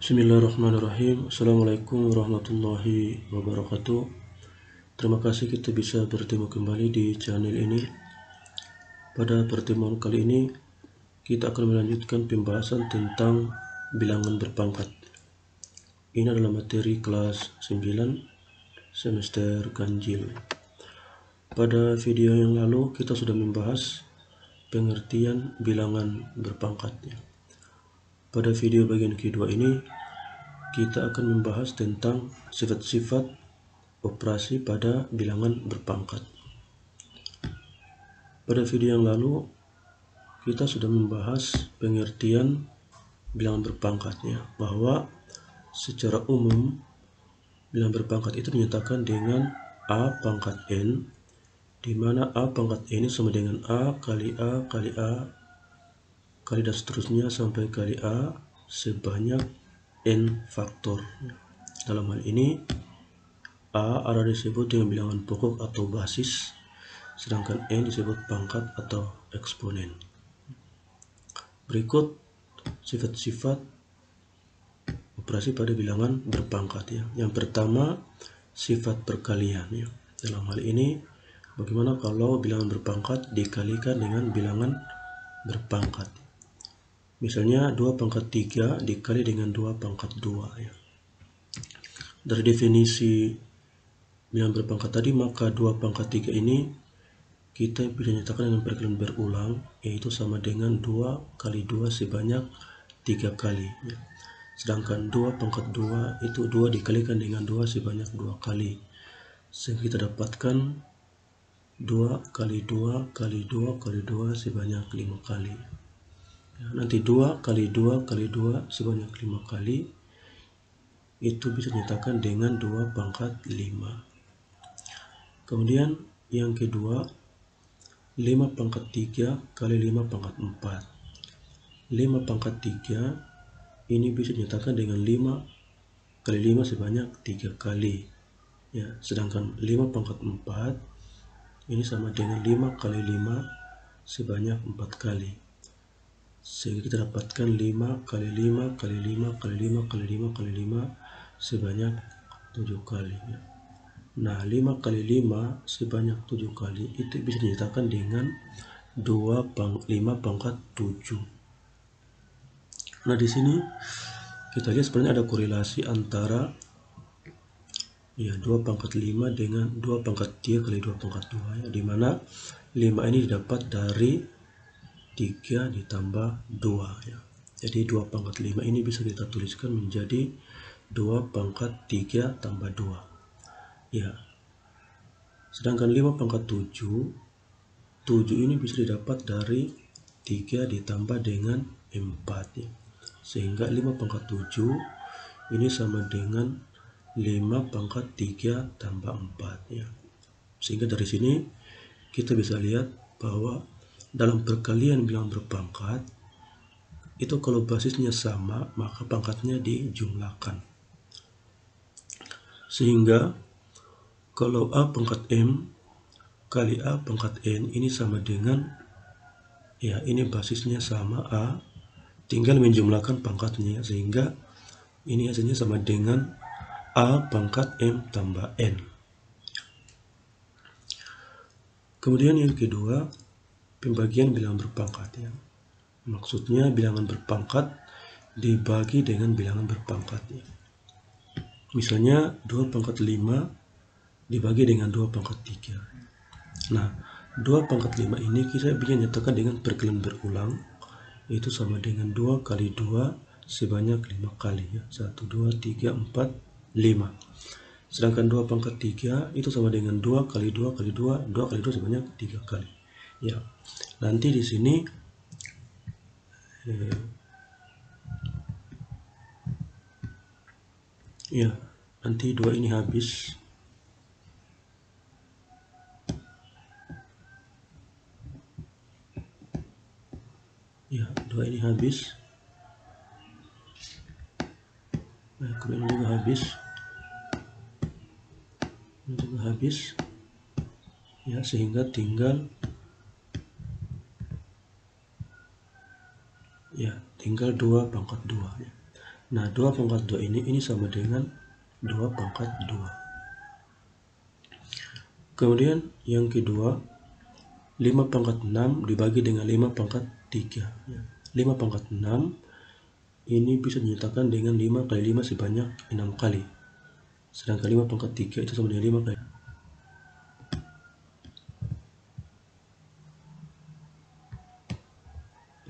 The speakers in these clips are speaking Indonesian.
Bismillahirrahmanirrahim. Assalamualaikum warahmatullahi wabarakatuh. Terima kasih kita bisa bertemu kembali di channel ini. Pada pertemuan kali ini kita akan melanjutkan pembahasan tentang bilangan berpangkat. Ini adalah materi kelas 9 semester ganjil. Pada video yang lalu kita sudah membahas pengertian bilangan berpangkatnya. Pada video bagian kedua ini kita akan membahas tentang sifat-sifat operasi pada bilangan berpangkat. Pada video yang lalu kita sudah membahas pengertian bilangan berpangkatnya, bahwa secara umum bilangan berpangkat itu dinyatakan dengan A pangkat N, di mana A pangkat N ini sama dengan A kali A kali A kali dan seterusnya sampai kali A sebanyak N faktor. Dalam hal ini A adalah disebut dengan bilangan pokok atau basis, sedangkan N disebut pangkat atau eksponen. Berikut sifat-sifat operasi pada bilangan berpangkat ya. Yang pertama, sifat perkalian ya. Dalam hal ini bagaimana kalau bilangan berpangkat dikalikan dengan bilangan berpangkat. Misalnya 2 pangkat 3 dikali dengan 2 pangkat 2 ya. Dari definisi bilangan berpangkat tadi, maka 2 pangkat 3 ini kita bisa nyatakan dengan perkalian berulang, yaitu sama dengan 2 kali 2 sebanyak 3 kali ya. Sedangkan 2 pangkat 2 itu 2 dikalikan dengan 2 sebanyak 2 kali, sehingga kita dapatkan 2 kali 2 kali 2 kali 2 sebanyak 5 kali ya. Nanti 2 kali 2 kali 2 sebanyak 5 kali itu bisa dinyatakan dengan 2 pangkat 5. Kemudian yang kedua, 5 pangkat 3 kali 5 pangkat 4. 5 pangkat 3 ini bisa dinyatakan dengan 5 kali 5 sebanyak 3 kali ya. Sedangkan 5 pangkat 4 ini sama dengan 5 kali 5 sebanyak 4 kali, sehingga kita dapatkan 5 kali 5 kali 5 kali 5 kali 5 kali 5 sebanyak 7 kali ya. Nah, 5 kali 5 sebanyak 7 kali itu bisa dinyatakan dengan 5 pangkat 7. Nah, di sini kita lihat sebenarnya ada korelasi antara ya 2 pangkat 5 dengan 2 pangkat 3 kali 2 pangkat 2 ya, di mana 5 ini didapat dari 3 ditambah 2 ya. Jadi 2 pangkat 5 ini bisa kita tuliskan menjadi 2 pangkat 3 tambah 2 ya. Sedangkan 5 pangkat 7 ini bisa didapat dari 3 ditambah dengan 4 ya. Sehingga 5 pangkat 7 ini sama dengan 5 pangkat 3 tambah 4 ya. Sehingga dari sini kita bisa lihat bahwa dalam perkalian bilangan berpangkat itu kalau basisnya sama maka pangkatnya dijumlahkan. Sehingga kalau A pangkat M kali A pangkat N ini sama dengan ya, ini basisnya sama A, tinggal menjumlahkan pangkatnya, sehingga ini hasilnya sama dengan A pangkat M tambah N. Kemudian yang kedua, pembagian bilangan berpangkat ya. Maksudnya bilangan berpangkat dibagi dengan bilangan berpangkat ya. Misalnya 2 pangkat 5 dibagi dengan 2 pangkat 3. Nah, 2 pangkat 5 ini kita bisa nyatakan dengan perkalian berulang, yaitu sama dengan 2 kali 2 sebanyak 5 kali ya. 1, 2, 3, 4, 5. Sedangkan 2 pangkat 3 itu sama dengan 2 kali 2 kali 2, 2 kali 2 sebanyak 3 kali ya. Nanti di sini ya, nanti 2 ini habis ya, 2 ini habis, nah, kemudian juga habis, ini juga habis ya, sehingga tinggal ya, tinggal 2 pangkat 2 ya. Nah, 2 pangkat 2 ini sama dengan 2 pangkat 2. Kemudian yang kedua, 5 pangkat 6 dibagi dengan 5 pangkat 3. 5 pangkat 6 ini bisa dinyatakan dengan 5 kali 5 sebanyak 6 kali. Sedangkan 5 pangkat 3 itu sama dengan 5 kali.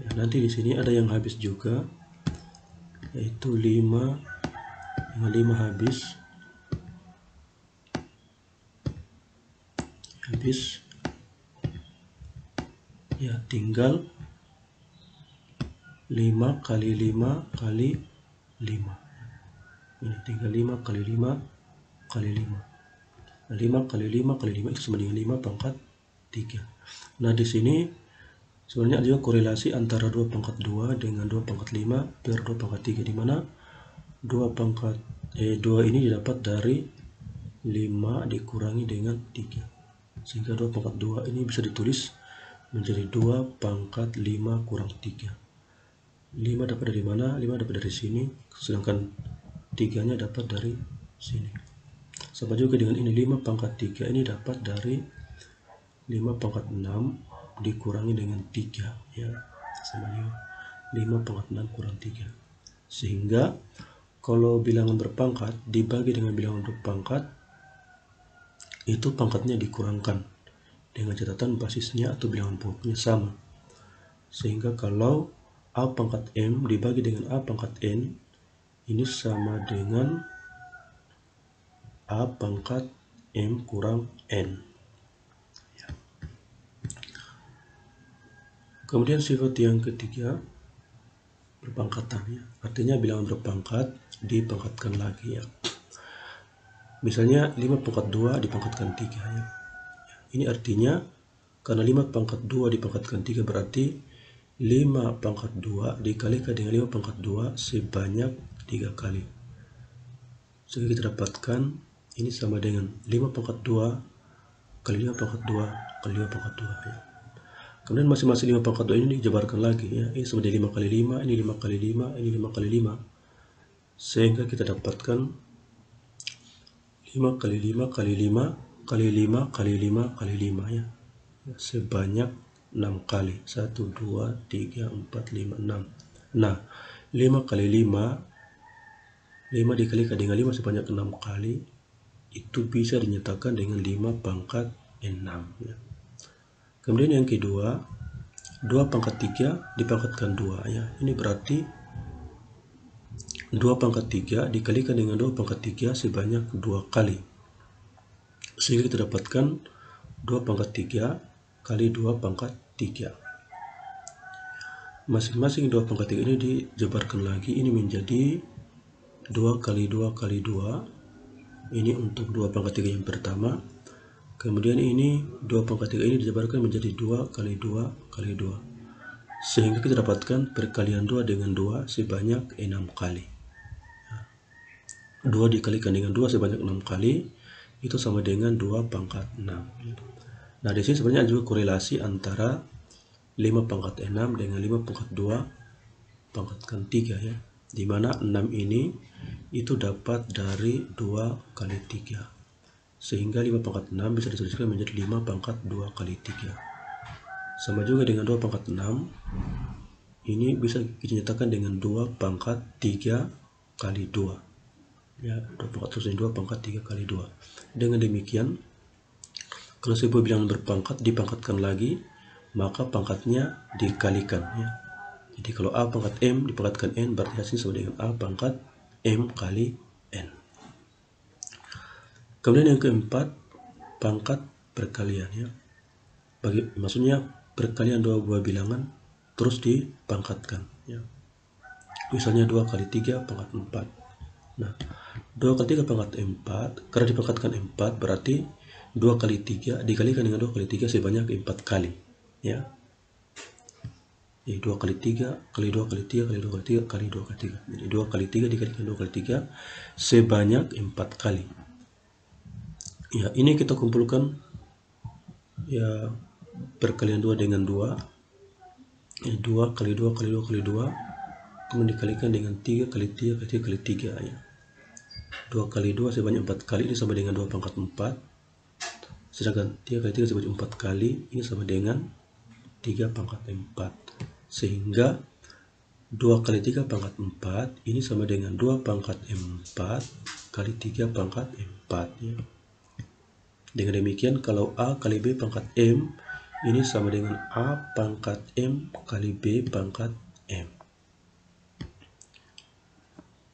Ya, nanti di sini ada yang habis juga, yaitu 5 dengan 5 habis. Ya, tinggal 5 kali 5 kali 5. Ini tinggal 5 kali 5 kali 5. 5 kali 5 kali 5 itu sama dengan 5 pangkat 3. Nah, di sini sebenarnya ada juga korelasi antara 2 pangkat 2 dengan 2 pangkat 5 per 2 pangkat 3, di mana 2 ini didapat dari 5 dikurangi dengan 3. Sehingga 2 pangkat 2 ini bisa ditulis menjadi 2 pangkat 5 kurang 3. 5 dapat dari mana? 5 dapat dari sini, sedangkan 3-nya dapat dari sini. Sama juga dengan ini, 5 pangkat 3 ini dapat dari 5 pangkat 6 dikurangi dengan 3. Ya, sama juga 5 pangkat 6 kurang 3. Sehingga kalau bilangan berpangkat dibagi dengan bilangan berpangkat, itu pangkatnya dikurangkan dengan catatan basisnya atau bilangan pokoknya sama. Sehingga kalau A pangkat M dibagi dengan A pangkat N, ini sama dengan A pangkat M kurang N. Ya. Kemudian sifat yang ketiga, berpangkatannya. Artinya bilangan berpangkat dipangkatkan lagi, ya. Misalnya 5 pangkat 2 dipangkatkan 3, ya. Ini artinya karena 5 pangkat 2 dipangkatkan 3 berarti 5 pangkat 2 dikalikan dengan 5 pangkat 2 sebanyak 3 kali. Sehingga kita dapatkan ini sama dengan 5 pangkat 2 kali 5 pangkat 2 kali 5 pangkat 2, ya. Kemudian masing-masing 5 pangkat 2 ini dijabarkan lagi, ya. Ini sama dengan 5 kali 5, ini 5 kali 5, ini 5 kali 5. Sehingga kita dapatkan 5 kali 5 kali 5 kali 5 kali 5 kali 5, ya. Sebanyak 6 kali. 1, 2, 3, 4, 5, 6. Nah, 5 kali 5 dikalikan dengan 5 sebanyak 6 kali, itu bisa dinyatakan dengan 5 pangkat 6, ya. Kemudian yang kedua, 2 pangkat 3 dipangkatkan 2, ya. Ini berarti 2 pangkat 3 dikalikan dengan 2 pangkat 3 sebanyak 2 kali. Sehingga kita dapatkan 2 pangkat 3 kali 2 pangkat 3. Masing-masing 2 pangkat 3 ini dijabarkan lagi, ini menjadi 2 kali 2 kali 2. Ini untuk 2 pangkat 3 yang pertama. Kemudian ini 2 pangkat 3 ini dijabarkan menjadi 2 kali 2 kali 2. Sehingga kita dapatkan perkalian 2 dengan 2 sebanyak 6 kali. 2 dikalikan dengan 2 sebanyak 6 kali, itu sama dengan 2 pangkat 6. Nah, di sini sebenarnya juga korelasi antara 5 pangkat 6 dengan 5 pangkat 2 pangkatkan 3, ya. Di mana 6 ini itu dapat dari 2 kali 3. Sehingga 5 pangkat 6 bisa dituliskan menjadi 5 pangkat 2 kali 3. Sama juga dengan 2 pangkat 6. Ini bisa dinyatakan dengan 2 pangkat 3 kali 2. Ya, 2 pangkat terus 2 pangkat 3 kali 2. Dengan demikian, kalau sebuah bilangan berpangkat dipangkatkan lagi, maka pangkatnya dikalikan, ya. Jadi kalau A pangkat M dipangkatkan N, berarti hasilnya sama dengan A pangkat M kali N. Kemudian yang keempat, pangkat perkalian, ya. Maksudnya perkalian dua buah bilangan terus dipangkatkan, ya. Misalnya 2 kali 3 pangkat 4. Nah, 2 kali 3 pangkat 4, karena dipangkatkan 4 berarti 2 kali 3 dikalikan dengan 2 kali 3 sebanyak 4 kali, ya. Jadi 2 kali 3 kali 2 kali 3 kali 2 kali 3 kali 2 kali 3. Jadi 2 kali 3 dikalikan 2 kali 3 sebanyak 4 kali. Ya, ini kita kumpulkan, ya, perkalian 2 dengan 2. Ya, 2 kali 2 kali 2 kali 2 kemudian dikalikan dengan 3 kali 3 kali 3 kali 3 ya. 2 kali 2 sebanyak 4 kali, ini sama dengan 2 pangkat 4. Sedangkan 3 kali 3 sebanyak 4 kali, ini sama dengan 3 pangkat 4. Sehingga 2 kali 3 pangkat 4, ini sama dengan 2 pangkat 4 kali 3 pangkat 4 ya. Dengan demikian kalau A kali B pangkat M, ini sama dengan A pangkat M kali B pangkat M.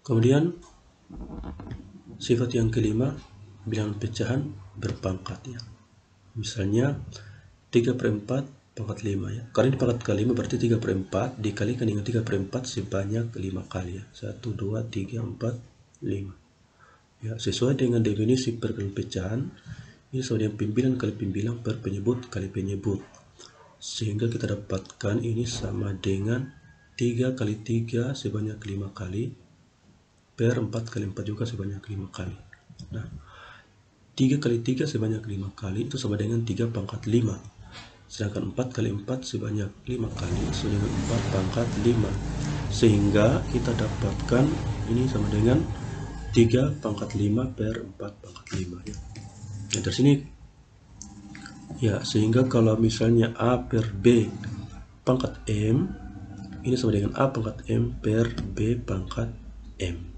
Kemudian sifat yang kelima, bilangan pecahan berpangkat ya. Misalnya 3/4 pangkat 5 ya. Karena ini pangkat ke-5 berarti 3/4 dikalikan dengan 3/4 sebanyak 5 kali ya. 1, 2, 3, 4, 5. Ya, sesuai dengan definisi perkalian pecahan, ini sama dengan pimpinan kali pimpinan per penyebut kali penyebut. Sehingga kita dapatkan ini sama dengan 3 kali 3 sebanyak 5 kali per 4 kali 4 juga sebanyak 5 kali. Nah, 3 kali 3 sebanyak 5 kali itu sama dengan 3 pangkat 5. Sedangkan 4 kali 4 sebanyak 5 kali sama dengan 4 pangkat 5. Sehingga kita dapatkan ini sama dengan 3 pangkat 5 per 4 pangkat 5 ya. Nah, dari sini ya, sehingga kalau misalnya A per B pangkat M, ini sama dengan A pangkat M per B pangkat M.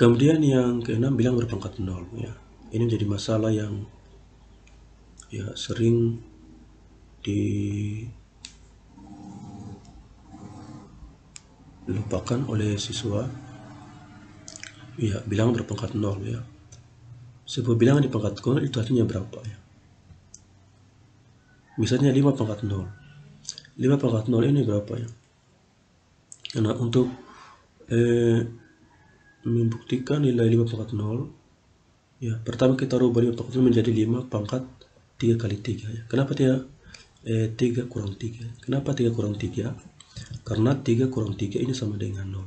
Kemudian yang keenam, bilangan berpangkat 0 ya. Ini menjadi masalah yang ya sering dilupakan oleh siswa. Ya, bilangan berpangkat 0 ya. Sebuah bilangan di pangkat 0 itu artinya berapa ya? Misalnya 5 pangkat 0. 5 pangkat 0 ini berapa ya? Nah, untuk membuktikan nilai 5 pangkat 0 ya, pertama kita rubah 5 pangkat 0 menjadi 5 pangkat 3 kali 3 ya. Kenapa dia 3 kurang 3? Kenapa 3 kurang 3? Karena 3 kurang 3 ini sama dengan 0.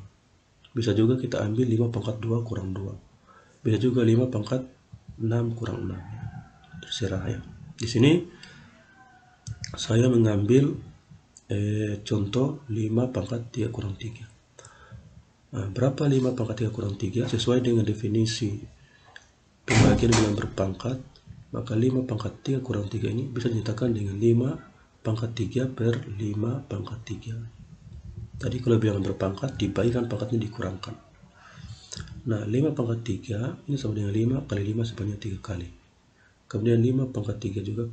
Bisa juga kita ambil 5 pangkat 2 kurang 2. Bisa juga 5 pangkat 6 kurang 6 ya. Terserah ya. Di sini saya mengambil contoh 5 pangkat 3 kurang 3. Nah, berapa 5 pangkat 3 kurang 3? Sesuai dengan definisi pembagian bilangan berpangkat, maka 5 pangkat 3 kurang 3 ini bisa dinyatakan dengan 5 pangkat 3 per 5 pangkat 3. Tadi kalau bilangan berpangkat dibagikan pangkatnya dikurangkan. Nah, 5 pangkat 3 ini sama dengan 5 kali 5 sebanyak 3 kali. Kemudian 5 pangkat 3 juga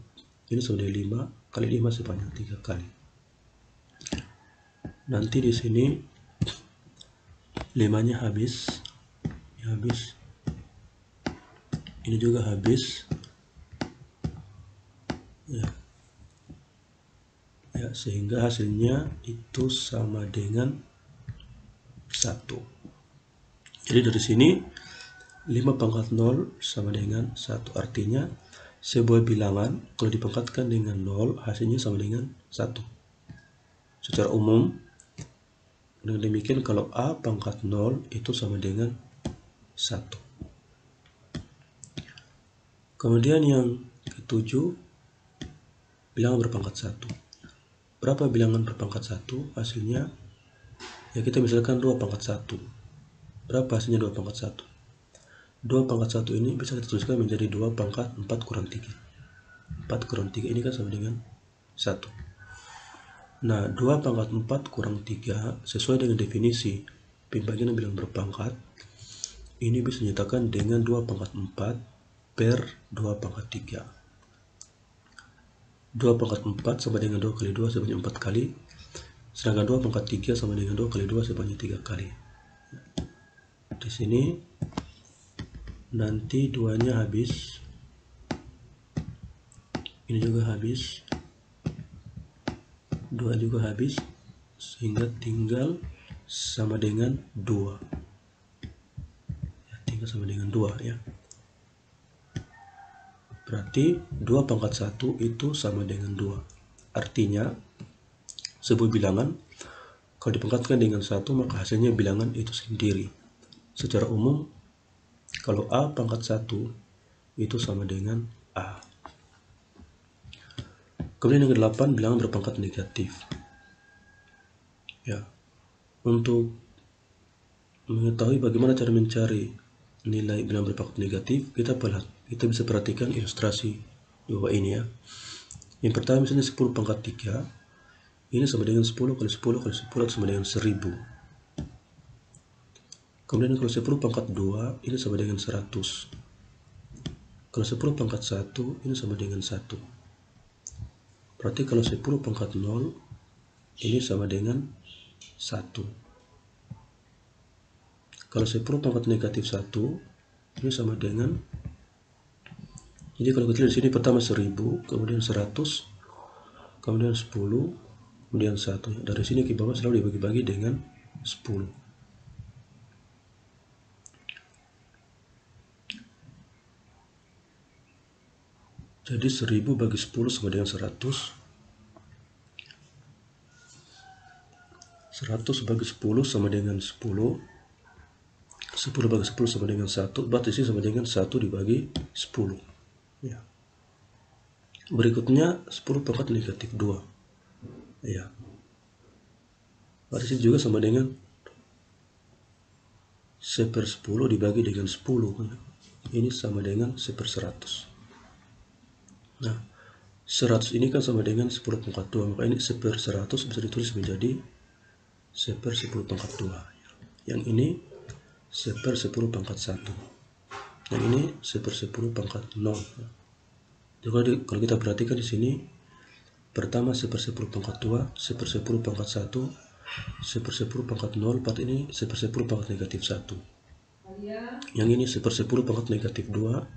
ini sama dengan 5 kali 5 sebanyak 3 kali. Nanti di sini 5-nya habis. Ya, habis. Ini juga habis. Ya. Ya, sehingga hasilnya itu sama dengan 1. Jadi dari sini 5 pangkat 0 sama dengan 1. Artinya sebuah bilangan kalau dipangkatkan dengan 0 hasilnya sama dengan 1. Secara umum, dengan demikian kalau A pangkat 0 itu sama dengan 1. Kemudian yang ketujuh, bilangan berpangkat 1. Berapa bilangan berpangkat 1? Hasilnya ya kita misalkan 2 pangkat 1. Berapa hasilnya 2 pangkat 1? 2 pangkat 1 ini bisa kita tuliskan menjadi 2 pangkat 4 kurang 3. 4 kurang 3 ini kan sama dengan 1. Nah, 2 pangkat 4 kurang 3 sesuai dengan definisi pembagian bilangan berpangkat, ini bisa dinyatakan dengan 2 pangkat 4 per 2 pangkat 3. 2 pangkat 4 sama dengan 2 kali 2 sebanyak 4 kali. Sedangkan 2 pangkat 3 sama dengan 2 kali 2 sebanyak 3 kali. Di sini nanti 2-nya habis. Ini juga habis. 2 juga habis. Sehingga tinggal sama dengan 2. Ya, tinggal sama dengan 2 ya. Berarti 2 pangkat 1 itu sama dengan 2. Artinya sebuah bilangan kalau dipangkatkan dengan 1 maka hasilnya bilangan itu sendiri. Secara umum kalau A pangkat 1 itu sama dengan A. Kemudian yang ke-8, bilangan berpangkat negatif. Ya, untuk mengetahui bagaimana cara mencari nilai bilangan berpangkat negatif, kita bisa perhatikan ilustrasi di bawah ini ya. Yang pertama misalnya 10 pangkat 3, ini sama dengan 10 kali 10 kali 10 sama dengan 1000. Kemudian kalau 10 pangkat 2, ini sama dengan 100. Kalau 10 pangkat 1, ini sama dengan 1. Berarti kalau 10 pangkat 0, ini sama dengan 1. Kalau 10 pangkat negatif 1, ini sama dengan, jadi kalau kita lihat di sini pertama 1000, kemudian 100, kemudian 10, kemudian 1. Dari sini ke bawah selalu dibagi-bagi dengan 10. Jadi 1000 bagi 10 sama dengan 100. 100 bagi 10 sama dengan 10. 10 bagi 10 sama dengan 1. Berarti sini sama dengan 1 dibagi 10. Ya. Berikutnya 10 pangkat negatif 2. Ya. Berarti sini juga sama dengan 1/10 dibagi dengan 10. Ini sama dengan 1/100. Nah, 100 ini kan sama dengan 10 pangkat 2. Maka ini 1/100 bisa ditulis menjadi 1/10 pangkat 2. Yang ini 1/10 pangkat 1. Yang ini 1/10 pangkat 0. Jadi kalau kita perhatikan di sini, pertama 1/10 pangkat 2, 1/10 pangkat 1, 1/10 pangkat 0, part ini 1/10 pangkat negatif 1. Yang ini 1/10 pangkat negatif 2,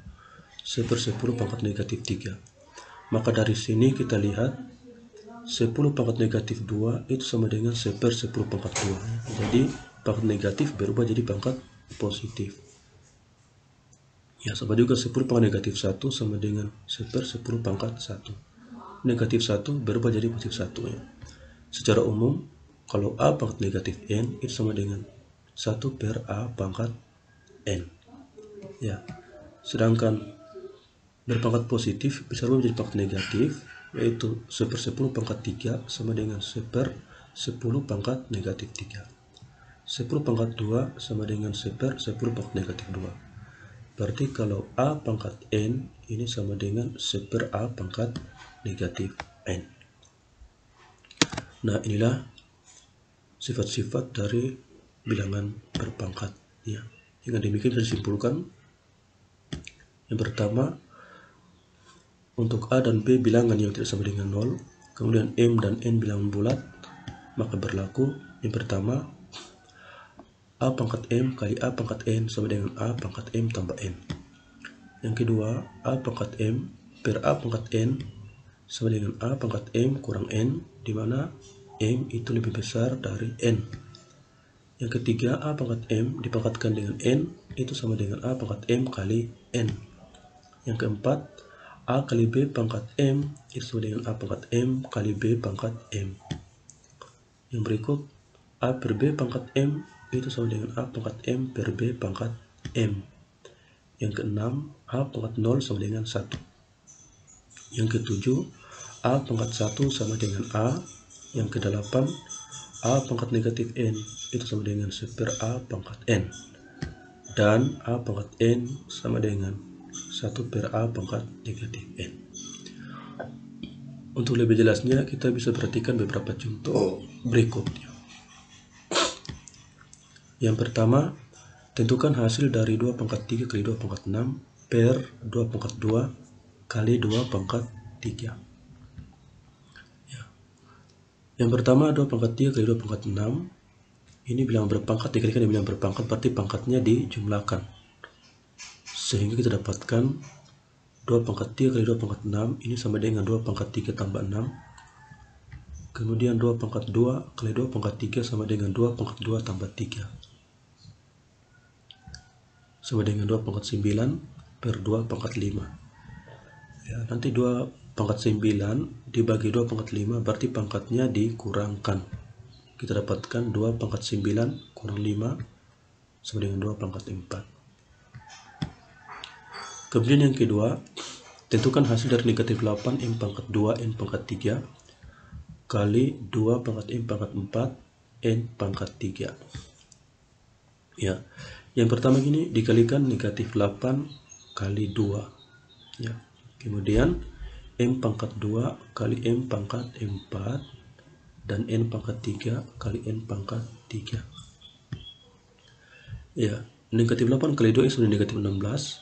1/10 pangkat negatif 3. Maka dari sini kita lihat 10 pangkat negatif 2 itu sama dengan 1/10 pangkat 2. Jadi pangkat negatif berubah jadi pangkat positif. Ya, sama juga 10 pangkat negatif 1 sama dengan 1/10 pangkat 1. Negatif 1 berubah jadi positif 1 ya. Secara umum, kalau A pangkat negatif N itu sama dengan 1 per A pangkat N. Ya. Sedangkan berpangkat positif bisa berubah menjadi pangkat negatif, yaitu 1/10 pangkat 3 sama dengan 1/10 pangkat negatif 3. 10 pangkat 2 sama dengan 1/10 pangkat negatif 2. Berarti kalau A pangkat N ini sama dengan 1/A pangkat negatif N. Nah, inilah sifat-sifat dari bilangan berpangkat ya. Dengan demikian bisa disimpulkan, yang pertama, untuk A dan B bilangan yang tidak sama dengan 0, kemudian M dan N bilangan bulat, maka berlaku yang pertama, A pangkat M kali A pangkat N sama dengan A pangkat M tambah N. Yang kedua, A pangkat M per A pangkat N sama dengan A pangkat M kurang N, di mana M itu lebih besar dari N. Yang ketiga, A pangkat M dipangkatkan dengan N itu sama dengan A pangkat M kali N. Yang keempat, A kali B pangkat M itu sama dengan A pangkat M kali B pangkat M. Yang berikut, A per B pangkat M itu sama dengan A pangkat M per B pangkat M. Yang keenam, A pangkat 0 sama dengan 1. Yang ketujuh, A pangkat 1 sama dengan A. Yang kedelapan, A pangkat negatif N itu sama dengan 1/A pangkat N. Dan A pangkat N sama dengan 1/A pangkat negatif N. Untuk lebih jelasnya, kita bisa perhatikan beberapa contoh berikutnya. Yang pertama, tentukan hasil dari 2 pangkat 3 kali 2 pangkat 6 per 2 pangkat 2 kali 2 pangkat 3. Ya. Yang pertama, 2 pangkat 3 kali 2 pangkat 6. Ini bilangan berpangkat, dikalikan dengan bilangan berpangkat, berarti pangkatnya dijumlahkan. Sehingga kita dapatkan 2 pangkat 3 kali 2 pangkat 6 ini sama dengan 2 pangkat 3 tambah 6. Kemudian 2 pangkat 2 kali 2 pangkat 3 sama dengan 2 pangkat 2 tambah 3. Sama dengan 2 pangkat 9 per 2 pangkat 5. Ya, nanti 2 pangkat 9 dibagi 2 pangkat 5 berarti pangkatnya dikurangkan. Kita dapatkan 2 pangkat 9 kurang 5 sama dengan 2 pangkat 4. Kemudian yang kedua, tentukan hasil dari negatif 8 M pangkat 2 N pangkat 3 kali 2 pangkat M pangkat 4 N pangkat 3. Ya, yang pertama ini dikalikan negatif 8 kali 2. Ya, kemudian M pangkat 2 kali M pangkat 4 dan N pangkat 3 kali N pangkat 3. Ya, negatif 8 kali 2 sudah negatif 16.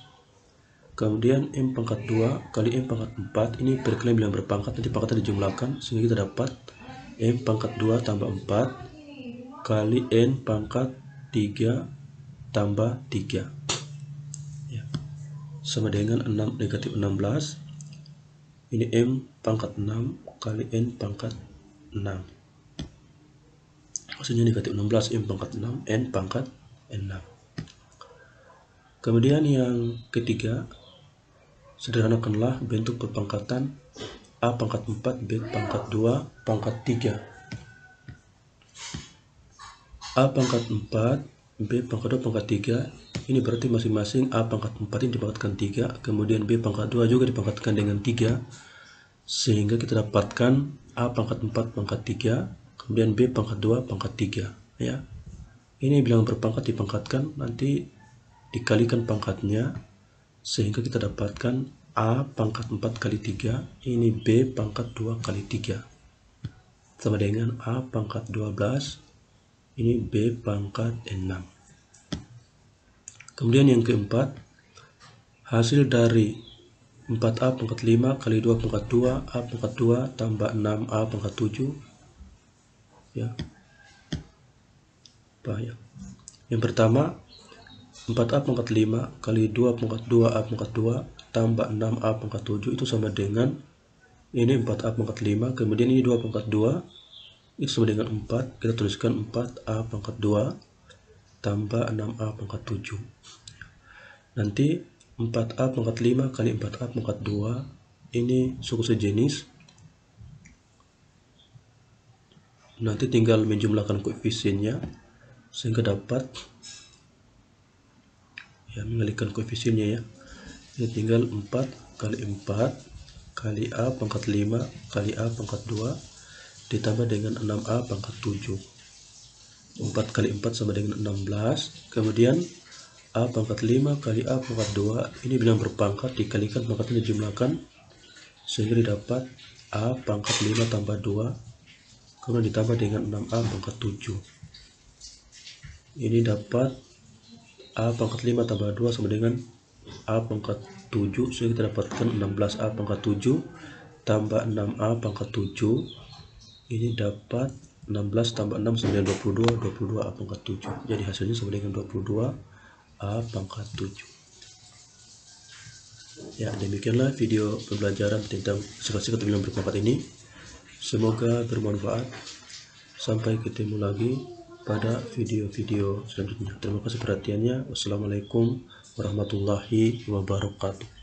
Kemudian M pangkat 2 kali M pangkat 4, ini perkalian bilangan berpangkat, nanti pangkatnya dijumlahkan sehingga kita dapat M pangkat 2 tambah 4 kali N pangkat 3 tambah 3. Ya, sama dengan 6 negatif 16. Ini M pangkat 6 kali N pangkat 6. Maksudnya negatif 16 M pangkat 6 N pangkat 6. Kemudian yang ketiga, sederhanakanlah bentuk perpangkatan A pangkat 4 B pangkat 2 pangkat 3. A pangkat 4 B pangkat 2 pangkat 3, ini berarti masing-masing A pangkat 4 ini dipangkatkan 3, kemudian B pangkat 2 juga dipangkatkan dengan 3, sehingga kita dapatkan A pangkat 4 pangkat 3, kemudian B pangkat 2 pangkat 3. Ya, ini bilangan berpangkat dipangkatkan, nanti dikalikan pangkatnya sehingga kita dapatkan A pangkat 4 kali 3, ini B pangkat 2 kali 3, sama dengan A pangkat 12, ini B pangkat 6. Kemudian yang keempat, hasil dari 4A pangkat 5 kali 2 pangkat 2 A pangkat 2 tambah 6A pangkat 7. Ya, ya. Yang pertama, 4A pangkat 5 kali 2 pangkat 2 A pangkat 2 tambah 6A pangkat 7 itu sama dengan ini 4A pangkat 5, kemudian ini 2 pangkat 2 itu sama dengan 4, kita tuliskan 4A pangkat 2 tambah 6A pangkat 7. Nanti 4A pangkat 5 kali 4A pangkat 2 ini suku sejenis, nanti tinggal menjumlahkan koefisiennya sehingga dapat, ya, mengalihkan koefisiennya, ya, ini tinggal 4 kali 4 kali A pangkat 5 kali A pangkat 2 ditambah dengan 6A pangkat 7. 4 kali 4 sama dengan 16, kemudian A pangkat 5 kali A pangkat 2, ini bilangan berpangkat dikalikan pangkatnya dijumlahkan sehingga didapat A pangkat 5 tambah 2 kemudian ditambah dengan 6A pangkat 7. Ini dapat A pangkat 5 tambah 2 sama dengan A pangkat 7, sehingga kita dapatkan 16A pangkat 7 tambah 6A pangkat 7, ini dapat 16 tambah 6 sama dengan 22 A pangkat 7. Jadi hasilnya sama dengan 22 A pangkat 7. Ya, demikianlah video pembelajaran tentang sifat-sifat bilangan berpangkat ini. Semoga bermanfaat. Sampai ketemu lagi pada video-video selanjutnya. Terima kasih perhatiannya. Wassalamualaikum warahmatullahi wabarakatuh.